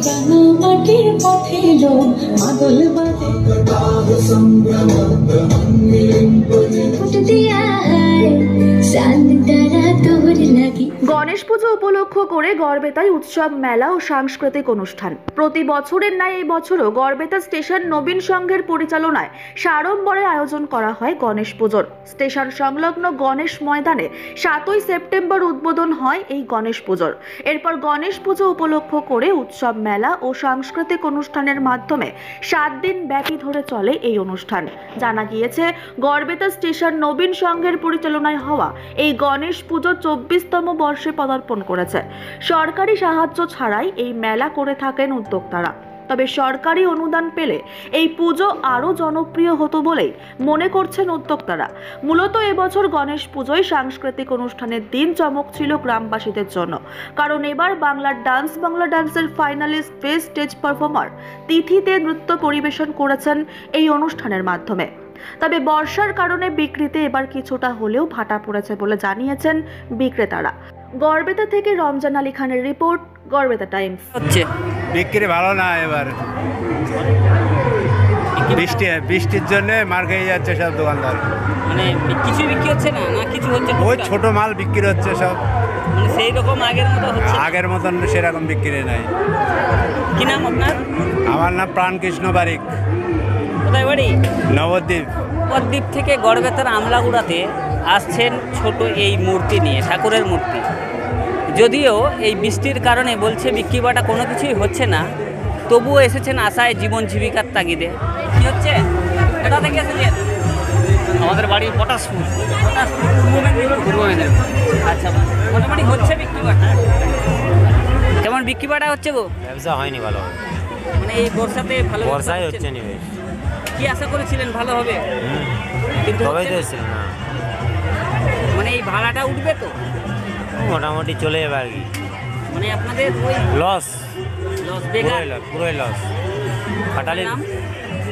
অজানা মাটির পথে লোম মাদল বাজে গণেশ পুজো উপলক্ষ করে গড়বেতায় উৎসব মেলা ও সাংস্কৃতিক অনুষ্ঠান। প্রতি বছরের ন্যায় এই বছরও গড়বেতা স্টেশন নবীন সংঘের পরিচালনায় সাড়ম্বরে আয়োজন করা হয় গণেশ পুজোর। স্টেশন সংলগ্ন গণেশ ময়দানে 7ই সেপ্টেম্বর উদ্বোধন হয় এই গণেশ পুজোর। এরপর গণেশ পুজো উপলক্ষ করে উৎসব মেলা ও সাংস্কৃতিক অনুষ্ঠানের মাধ্যমে 7 দিন ব্যাপী ধরে চলে এই অনুষ্ঠান। জানা গিয়েছে গড়বেতা স্টেশন নবীন সংঘের পরিচালনায় হওয়া এই গণেশ পুজো 24তম বর্ষে পদার্পণ করেছে। সরকারি সাহায্য ছাড়াই এই মেলা করে থাকেন উদ্যোক্তারা। তবে সরকারি অনুদান পেলে এই পুজো আরো জনপ্রিয় হতো বলেই মনে করছেন উদ্যোক্তারা। মূলত এবছর গণেশ পুজোয় সাংস্কৃতিক অনুষ্ঠানের দিন চমক ছিল গ্রামবাসীদের জন্য, কারণ এবার বাংলা ডান্সের ফাইনালিস্ট বেস্ট স্টেজ পারফর্মার তিথিতে নৃত্য পরিবেশন করেছেন এই অনুষ্ঠানের মাধ্যমে। তবে বর্ষার কারণে বিক্রিতে এবার কিছুটা হলেও ভাটা পড়েছে বলে জানিয়েছেন বিক্রেতারা। গড়বেতা থেকে রমজান আলী খানের রিপোর্ট, গড়বেতা টাইমস। হচ্ছে বিক্রি ভালো না, এবার বৃষ্টির জন্য মার খেয়ে যাচ্ছে সব দোকানদার। মানে কিছু বিক্রি হচ্ছে না, না কিছু হচ্ছে, ওই ছোট মাল বিক্রি হচ্ছে সব, মানে সেই রকম আগের মতো হচ্ছে, আগের মতন সেরকম বিক্রি নাই। কি নাম আপনার? আমার নাম প্রাণকৃষ্ণ বারিক। কোথায় বাড়ি? নবদ্বীপ। নবদ্বীপ থেকে গড়বেতার আমলাগুড়াতে আসছেন ছোট এই মূর্তি নিয়ে, ঠাকুরের মূর্তি। যদিও এই বৃষ্টির কারণে বলছে বিক্রি বাটা কোনো কিছুই হচ্ছে না, তবুও এসেছেন আশায় জীবন জীবিকার তাগিদে। কি হচ্ছে? কোথা থেকে এসেছেন? আমাদের বাড়ি পটাশপুর। পূর্ব মেদিনীপুর। আচ্ছা, মোটামুটি হচ্ছে বিক্রি বাটা? কেমন বিক্রি বাটা হচ্ছে গো? ব্যবসা হয়নি ভালো, মানে এই বর্ষাতে ভালো বর্ষাই হচ্ছে না। কি আশা করেছিলেন ভালো হবে? কিন্তু না, মানে এই ভাড়াটা উঠবে তো মোটামুটি চলে যাবে আর কি। মানে আপনাদের ওই লস বেকার, পুরোই লস। খাটালি নাম?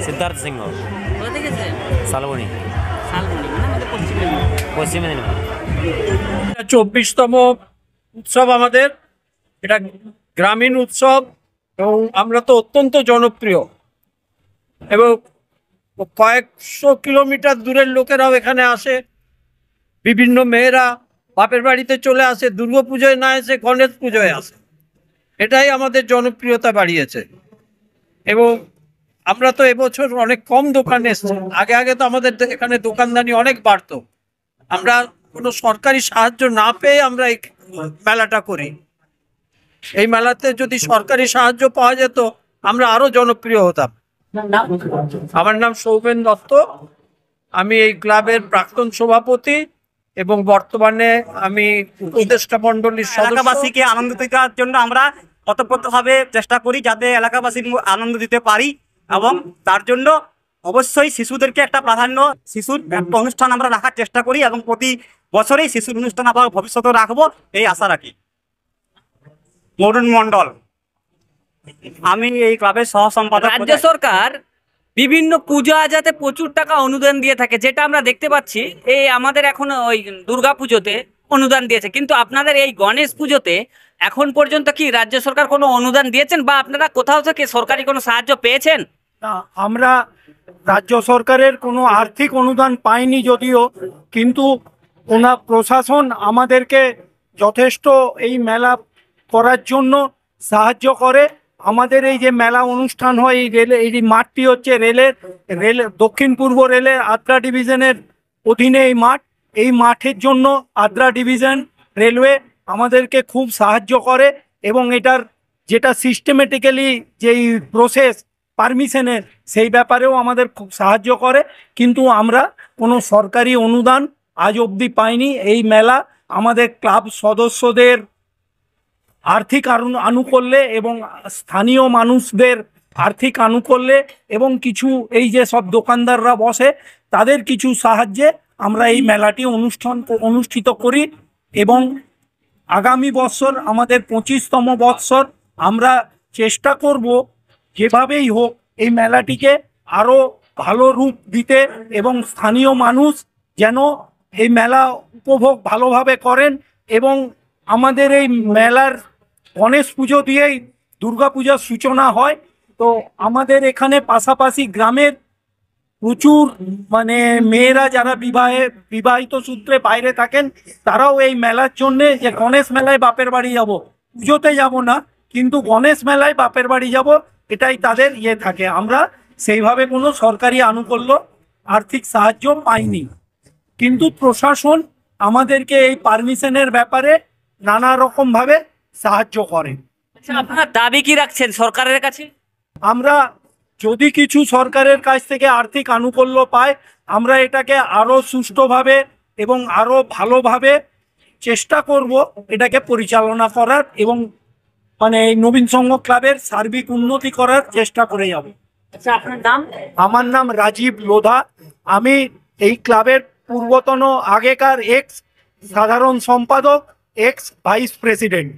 সিদ্ধার্থ সিংহ। কোথা থেকে এসেছেন? শালবনি। শালবনি, মানে আমাদের পশ্চিম মেদিনীপুর। পশ্চিম মেদিনীপুর। 24তম উৎসব আমাদের, এটা গ্রামীণ উৎসব এবং আমরা তো অত্যন্ত জনপ্রিয় এবং কয়েকশো কিলোমিটার দূরের লোকেরাও এখানে আসে। বিভিন্ন মেয়েরা বাপের বাড়িতে চলে আসে, দুর্গাপুজোয় না এসে গণেশ পুজোয় আসে। এটাই আমাদের জনপ্রিয়তা বাড়িয়েছে। এবং আমরা তো এবছর অনেক কম দোকানে এসেছি। আগে তো আমাদের এখানে দোকানদানি অনেক বাড়তো। আমরা কোনো সরকারি সাহায্য না পেয়ে আমরা এই মেলাটা করি। এই মেলাতে যদি সরকারি সাহায্য পাওয়া যেত আমরা আরো জনপ্রিয় হতাম। আমার নাম সৌমেন দত্ত, আমি এই ক্লাবের প্রাক্তন সভাপতি এবং বর্তমানে আমি উপদেষ্টা মণ্ডলীর সদস্য। এলাকাবাসীকে আনন্দ দেওয়ার জন্য আমরা ওতপ্রোতভাবে চেষ্টা করি যাতে এলাকাবাসীর আনন্দ দিতে পারি, এবং তার জন্য অবশ্যই শিশুদেরকে একটা প্রাধান্য, শিশুর একটা অনুষ্ঠান আমরা রাখার চেষ্টা করি এবং প্রতি বছরেই শিশুর অনুষ্ঠান আবার ভবিষ্যতে রাখবো এই আশা রাখি। মরুণ মণ্ডল, আমি এই ক্লাবের সহ সম্পাদক। রাজ্য সরকার বিভিন্ন পূজা আজাতে প্রচুর টাকা অনুদান দিয়ে থাকে, যেটা আমরা দেখতে পাচ্ছি এই আমাদের এখন ওই দুর্গা পুজোতে অনুদান দিয়েছে, কিন্তু আপনাদের এই গণেশ পুজোতে এখন পর্যন্ত কি রাজ্য সরকার কোনো অনুদান দিয়েছেন বা আপনারা কোথাও থেকে সরকারি কোনো সাহায্য পেয়েছেন? আমরা রাজ্য সরকারের কোনো আর্থিক অনুদান পাইনি যদিও, কিন্তু ওনার প্রশাসন আমাদেরকে যথেষ্ট এই মেলা করার জন্য সাহায্য করে। আমাদের এই যে মেলা অনুষ্ঠান হয় এই রেলে, এই মাঠটি হচ্ছে রেল দক্ষিণ পূর্ব রেলের আদ্রা ডিভিশনের অধীনে এই মাঠ। এই মাঠের জন্য আদ্রা ডিভিশন রেলওয়ে আমাদেরকে খুব সাহায্য করে এবং এটার যেটা সিস্টেমেটিক্যালি যেই প্রসেস পারমিশনের সেই ব্যাপারেও আমাদের খুব সাহায্য করে, কিন্তু আমরা কোনো সরকারি অনুদান আজ অবধি পাইনি। এই মেলা আমাদের ক্লাব সদস্যদের আর্থিক আনুকূল্যে এবং স্থানীয় মানুষদের আর্থিক আনুকূল্যে এবং কিছু এই যে সব দোকানদাররা বসে তাদের কিছু সাহায্যে আমরা এই মেলাটি অনুষ্ঠিত করি। এবং আগামী বছর আমাদের 25তম বৎসর আমরা চেষ্টা করব যেভাবেই হোক এই মেলাটিকে আরও ভালো রূপ দিতে এবং স্থানীয় মানুষ যেন এই মেলা উপভোগ ভালোভাবে করেন এবং আমাদের এই মেলার গণেশ পুজো দিয়েই দুর্গাপূজার সূচনা হয়। তো আমাদের এখানে পাশাপাশি গ্রামের প্রচুর মানে মেয়েরা যারা বিবাহিত সূত্রে বাইরে থাকেন তারাও এই মেলার জন্যে, যে গণেশ মেলায় বাপের বাড়ি যাব, পুজোতে যাব না কিন্তু গণেশ মেলায় বাপের বাড়ি যাব, এটাই তাদের থাকে। আমরা সেইভাবে কোনো সরকারি আনুকূল্য আর্থিক সাহায্য পাইনি, কিন্তু প্রশাসন আমাদেরকে এই পারমিশনের ব্যাপারে নানা রকম ভাবে সাহায্য করে। আচ্ছা, আপনারা দাবি কি রাখছেন সরকারের কাছে? আমরা যদি কিছু সরকারের কাছ থেকে আর্থিক আনুকূল্য পাই, আমরা এটাকে আরো সুষ্ঠুভাবে এবং আরো ভালোভাবে চেষ্টা করব এটাকে পরিচালনা করার, এবং মানে এই নবীন সংঘ ক্লাবের সার্বিক উন্নতি করার চেষ্টা করে যাব। আচ্ছা, আপনার নাম? আমার নাম রাজীব লোধা। আমি এই ক্লাবের পূর্বতন আগেকার এক্স সাধারণ সম্পাদক, এক্স ভাইস প্রেসিডেন্ট।